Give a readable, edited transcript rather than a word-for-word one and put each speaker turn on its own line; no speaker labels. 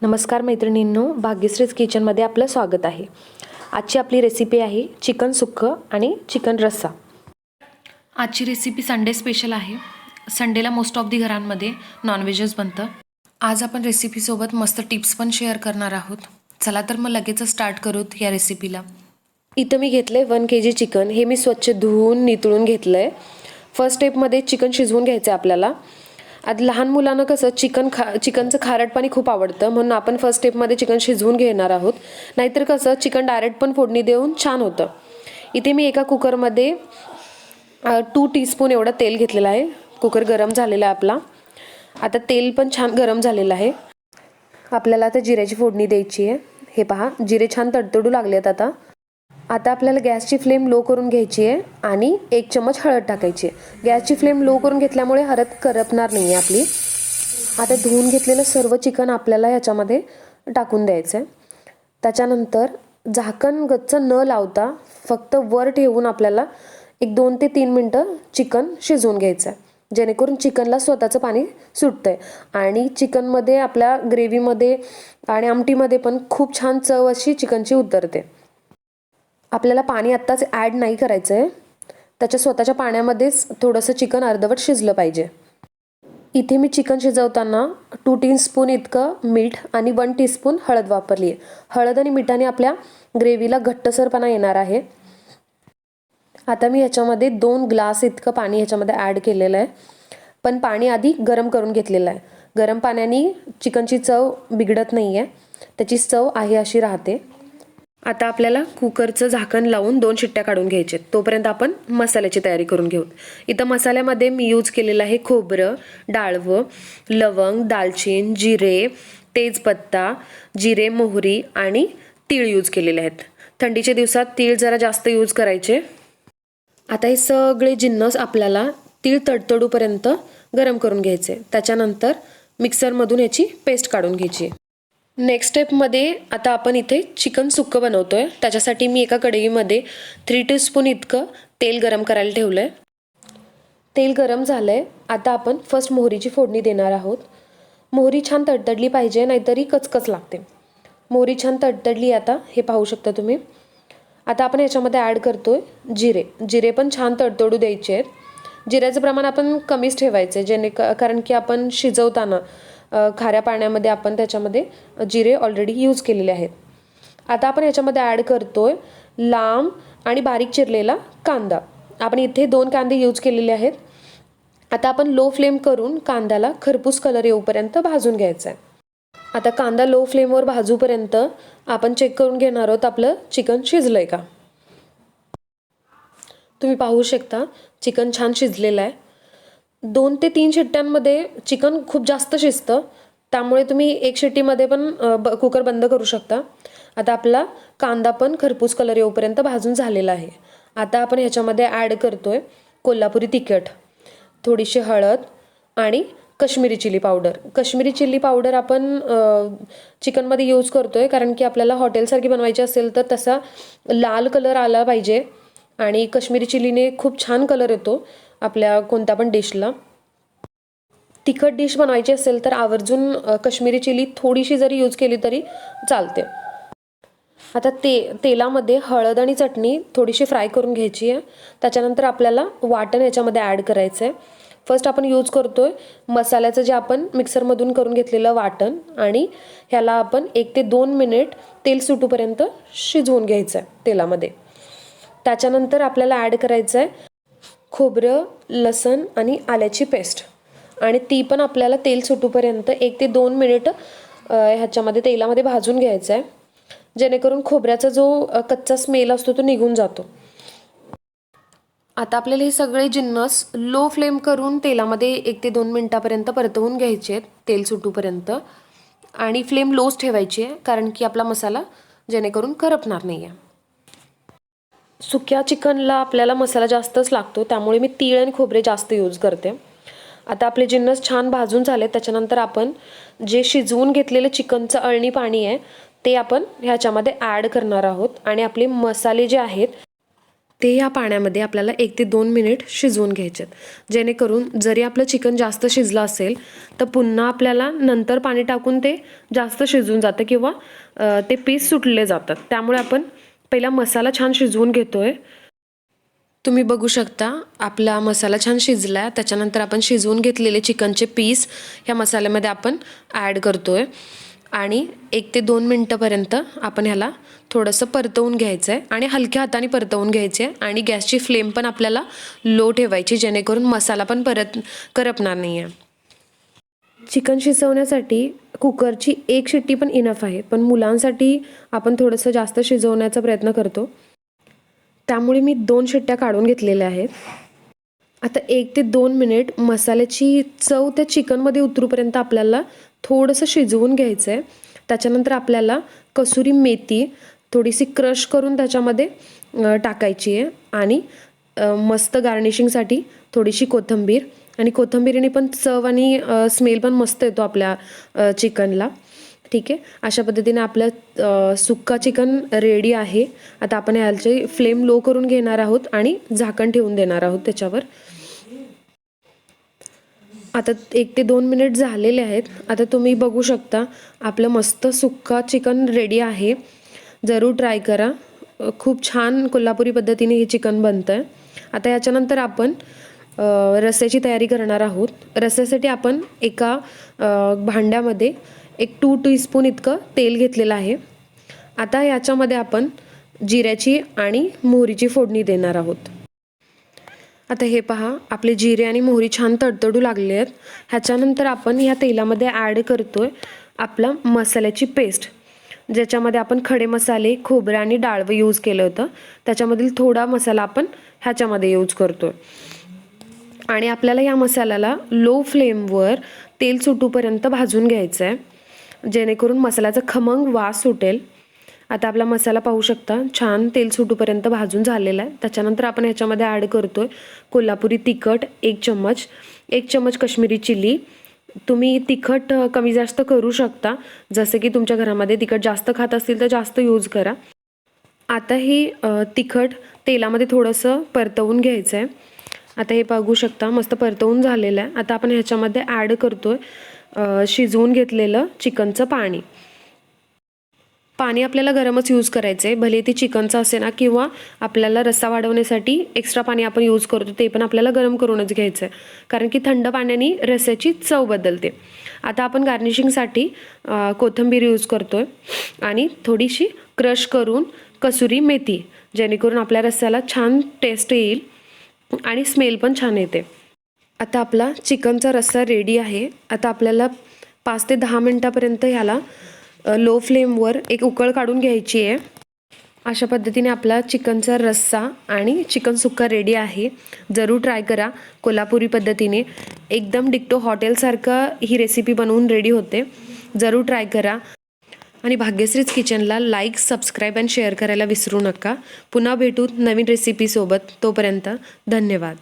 नमस्कार मैत्रिणींनो, भाग्यश्रीज किचनमध्ये आपलं स्वागत आहे। आजची आपली रेसिपी आहे चिकन सुक्कं आणि चिकन रस्सा। आजची रेसिपी संडे स्पेशल आहे। संडेला मोस्ट ऑफ दी घरांमध्ये नॉनव्हेजच बनतं। आज आपण रेसिपीसोबत मस्त टिप्स पण शेअर करणार आहोत। चला तर मग लगेच स्टार्ट करूत या रेसिपीला। इथं मी घेतलंय 1 kg चिकन। हे मी स्वच्छ धुवून नितळून घेतलंय। फर्स्ट स्टेपमध्ये चिकन शिजवून घ्यायचं आपल्याला। आता लहान मुलांना कसं चिकनचं खारटपणी खूप आवडतं, म्हणून आपण फर्स्ट स्टेपमध्ये चिकन शिजवून घेणार आहोत। नाहीतर कसं चिकन डायरेक्ट पण फोडणी देऊन छान होतं। इथे मी एका कुकरमध्ये 2 टीस्पून एवढं तेल घेतलेलं आहे। कुकर गरम झालेला आहे आपला। आता तेल पण छान गरम झालेलं आहे। आपल्याला आता जिऱ्याची फोडणी द्यायची आहे। हे पहा, जिरे छान तडतडू लागलेत आता। आता आपल्याला गॅसची फ्लेम लो करून घ्यायची आहे आणि 1 चमच हळद टाकायची आहे। गॅसची फ्लेम लो करून घेतल्यामुळे हळद करपणार नाही आपली। आता धुवून घेतलेलं सर्व चिकन आपल्याला ह्याच्यामध्ये टाकून द्यायचं आहे। त्याच्यानंतर झाकण गच्च न लावता फक्त वर ठेवून आपल्याला 2 ते 3 मिनिटं चिकन शिजवून घ्यायचं आहे, जेणेकरून चिकनला स्वतःचं पाणी सुटतंय आणि चिकनमध्ये आपल्या ग्रेव्हीमध्ये आणि आमटीमध्ये पण खूप छान चव अशी चिकनची उतरते। आपल्याला पाणी आत्ताच ॲड नाही करायचं आहे, त्याच्या स्वतःच्या पाण्यामध्येच थोडंसं चिकन अर्धवट शिजलं पाहिजे। इथे मी चिकन शिजवताना 2 टीस्पून इतकं मीठ आणि 1 टीस्पून हळद वापरली आहे। हळद आणि मिठाने आपल्या ग्रेव्हीला घट्टसरपणा येणार आहे। आता मी ह्याच्यामध्ये 2 ग्लास इतकं पाणी ह्याच्यामध्ये ॲड केलेलं आहे, पण पाणी आधी गरम करून घेतलेलं आहे। गरम पाण्याने चिकनची चव बिघडत नाही आहे, त्याची चव आहे अशी राहते। आता आपल्याला कुकरचं झाकण लावून 2 शिट्ट्या काढून घ्यायचे। तोपर्यंत आपण मसाल्याची तयारी करून घेऊ। इथं मसाल्यामध्ये मी यूज केलेलं आहे खोबरं, डाळवं, लवंग, दालचीन, जिरे, तेजपत्ता, जिरे, मोहरी आणि तीळ यूज केलेले आहेत। थंडीच्या दिवसात तीळ जरा जास्त यूज करायचे। आता हे सगळे जिन्नस आपल्याला तीळ तडतडूपर्यंत गरम करून घ्यायचे। त्याच्यानंतर मिक्सरमधून याची पेस्ट काढून घ्यायची। नेक्स्ट स्टेपमध्ये आता आपण इथे चिकन सुक्कं बनवतोय। त्याच्यासाठी मी एका कढईमध्ये 3 टीस्पून इतकं तेल गरम करायला ठेवलंय। तेल गरम झालंय। आता आपण फर्स्ट मोहरीची फोडणी देणार आहोत। मोहरी छान तडतडली पाहिजे, नाहीतरी कचकच लागते। मोहरी छान तडतडली आता, हे पाहू शकता तुम्ही। आता आपण याच्यामध्ये ॲड करतोय जिरे। जिरे पण छान तडतडू द्यायचे आहेत। जिऱ्याचं प्रमाण आपण कमीच ठेवायचं कारण की आपण शिजवताना खाऱ्या पाण्यामध्ये आपण त्याच्यामध्ये जिरे ऑलरेडी यूज केलेले आहेत। आता आपण याच्यामध्ये ॲड करतोय लांब आणि बारीक चिरलेला कांदा। आपण इथे 2 कांदे यूज केलेले आहेत। आता आपण लो फ्लेम करून कांद्याला खरपूस कलर येऊपर्यंत भाजून घ्यायचा आहे। आता कांदा लो फ्लेमवर भाजूपर्यंत आपण चेक करून घेणार आहोत आपलं चिकन शिजलंय का। तुम्ही पाहू शकता चिकन छान शिजलेलं आहे। 2 ते 3 शिट्ट्यांमध्ये चिकन खूप जास्त शिजतं, त्यामुळे तुम्ही 1 शिट्टीमध्ये पण कुकर बंद करू शकता। आता आपला कांदा पण खरपूस कलर येऊपर्यंत भाजून झालेला आहे। आता आपण ह्याच्यामध्ये ॲड करतोय कोल्हापुरी तिखट, थोडीशी हळद आणि Kashmiri chili powder. Kashmiri chili powder आपण चिकनमध्ये यूज करतोय कारण की आपल्याला हॉटेलसारखी बनवायची असेल तर तसा लाल कलर आला पाहिजे आणि कश्मीरी चिलीने खूप छान कलर येतो आपल्या कोणत्या पण डिशला। तिखट डिश बनवायची असेल तर आवर्जून कश्मीरी चिली थोडीशी जरी यूज केली तरी चालते। आता तेलामध्ये हळद आणि चटणी थोडीशी फ्राय करून घ्यायची आहे। त्याच्यानंतर आपल्याला वाटण याच्यामध्ये ॲड करायचं आहे। फर्स्ट आपण यूज करतोय मसाल्याचं जे आपण मिक्सरमधून करून घेतलेलं वाटण, आणि ह्याला आपण 1 ते 2 मिनिट तेल सुटूपर्यंत शिजवून घ्यायचं आहे तेलामध्ये। त्याच्यानंतर आपल्याला ॲड करायचं आहे खोबरं, लसण आणि आल्याची पेस्ट, आणि ती पण आपल्याला तेल सुटूपर्यंत 1 ते 2 मिनिट ह्याच्यामध्ये तेलामध्ये भाजून घ्यायचं आहे, जेणेकरून खोबऱ्याचा जो कच्चा स्मेल असतो तो निघून जातो। आता आपल्याला हे सगळे जिन्नस लो फ्लेम करून तेलामध्ये 1 ते 2 मिनिटापर्यंत परतवून घ्यायचे आहेत तेल सुटूपर्यंत, आणि फ्लेम लोच ठेवायची आहे कारण की आपला मसाला जेणेकरून करपणार नाही आहे। सुक्या चिकनला आपल्याला मसाला जास्तच लागतो, त्यामुळे मी तीळ आणि खोबरे जास्त यूज करते। आता आपले जिन्नस छान भाजून झाले। त्याच्यानंतर आपण जे शिजवून घेतलेलं चिकनचं अळणी पाणी आहे ते आपण ह्याच्यामध्ये ॲड करणार आहोत, आणि आपले मसाले जे आहेत ते या पाण्यामध्ये आपल्याला 1 ते 2 मिनिट शिजवून घ्यायचे आहेत, जेणेकरून जरी आपलं चिकन जास्त शिजलं असेल तर पुन्हा आपल्याला नंतर पाणी टाकून ते जास्त शिजून जातं किंवा ते पीस सुटले जातात. त्यामुळे आपण पहिला मसाला छान शिजवून घेतोय. तुम्ही बघू शकता आपला मसाला छान शिजला आहे. त्याच्यानंतर आपण शिजवून घेतलेले चिकनचे पीस ह्या मसाल्यामध्ये आपण ॲड करतोय आणि 1 ते 2 मिनटापर्यंत आपण ह्याला थोडंसं परतवून घ्यायचं आहे आणि हलक्या हाताने परतवून घ्यायचे आहे आणि गॅसची फ्लेम पण आपल्याला लो ठेवायची, जेणेकरून मसाला पण करपणार नाही आहे. चिकन शिजवण्यासाठी कुकरची 1 शिट्टी पण इनफ आहे, पण मुलांसाठी आपण थोडंसं जास्त शिजवण्याचा प्रयत्न करतो, त्यामुळे मी 2 शिट्ट्या काढून घेतलेल्या आहेत. आता 1 ते 2 मिनिट मसाल्याची चव त्या चिकनमध्ये उतरूपर्यंत आपल्याला थोडंसं शिजवून घ्यायचं आहे. त्याच्यानंतर आपल्याला कसुरी मेथी थोडीशी क्रश करून त्याच्यामध्ये टाकायची आहे आणि मस्त गार्निशिंगसाठी थोडीशी कोथिंबीर, आणि कोथिंबीरीने पण चव आणि स्मेल पण मस्त येतो आपल्या चिकनला. ठीक आहे, अशा पद्धतीने आपलं सुक्का चिकन रेडी आहे. आता आपण ह्याची फ्लेम लो करून घेणार आहोत आणि झाकण ठेवून देणार आहोत त्याच्यावर. आता 1 ते 2 मिनिट झालेले आहेत. आता तुम्ही बघू शकता आपलं मस्त सुक्का चिकन रेडी आहे. जरूर ट्राय करा. खूप छान कोल्हापुरी पद्धतीने हे चिकन बनतं आहे. आता याच्यानंतर आपण रस्स्याची तयारी करणार आहोत. रस्स्यासाठी आपण एका भांड्यामध्ये 2 टीस्पून इतकं तेल घेतलेलं आहे. आता याच्यामध्ये आपण जिऱ्याची आणि मोहरीची फोडणी देणार आहोत. आता हे पहा, आपले जिरे आणि मोहरी छान तडतडू लागले आहेत. ह्याच्यानंतर आपण ह्या तेलामध्ये ॲड करतोय आपला मसाल्याची पेस्ट, ज्याच्यामध्ये आपण खडे मसाले, खोबरं आणि डाळवं यूज केलं होतं. त्याच्यामधील थोडा मसाला आपण ह्याच्यामध्ये यूज करतोय आणि आपल्याला या मसाल्याला लो फ्लेमवर तेल सुटूपर्यंत भाजून घ्यायचं आहे, जेणेकरून मसाल्याचा खमंग वास सुटेल. आता आपला मसाला पाहू शकता छान तेल सुटूपर्यंत भाजून झालेला आहे. त्याच्यानंतर आपण ह्याच्यामध्ये ॲड करतोय कोल्हापुरी तिखट 1 चम्मच, 1 चम्मच कश्मीरी चिली. तुम्ही तिखट कमी जास्त करू शकता, जसं की तुमच्या घरामध्ये तिखट जास्त खात असतील तर जास्त यूज करा. आता ही तिखट तेलामध्ये थोडंसं परतवून घ्यायचं आहे. आता हे बघू शकता मस्त परतवून झालेलं आहे. आता आपण ह्याच्यामध्ये ॲड करतोय शिजवून घेतलेलं चिकनचं पाणी. पाणी आपल्याला गरमच यूज करायचं आहे, भले ते चिकनचं असे ना किंवा आपल्याला रस्सा वाढवण्यासाठी एक्स्ट्रा पाणी आपण यूज करतो ते पण आपल्याला गरम करूनच घ्यायचं आहे, कारण की थंड पाण्याने रस्स्याची चव बदलते. आता आपण गार्निशिंगसाठी कोथिंबीर यूज करतोय आणि थोडीशी क्रश करून कसुरी मेथी, जेणेकरून आपल्या रस्स्याला छान टेस्ट येईल आणि स्मेल पण छान येते. आता आपला चिकनचा रस्सा रेडी आहे. आता आपल्याला 5 ते 10 मिनटापर्यंत ह्याला लो फ्लेमवर एक उकळ काढून घ्यायची आहे. अशा पद्धतीने आपला चिकनचा रस्सा आणि चिकन सुक्का रेडी आहे. जरूर ट्राय करा कोल्हापुरी पद्धतीने. एकदम डिक्टो हॉटेलसारखं ही रेसिपी बनवून रेडी होते. जरूर ट्राय करा आणि भाग्यश्रीज किचनला लाईक, सबस्क्राईब आणि शेअर करायला विसरू नका. पुन्हा भेटू नवीन रेसिपीसोबत. तोपर्यंत धन्यवाद.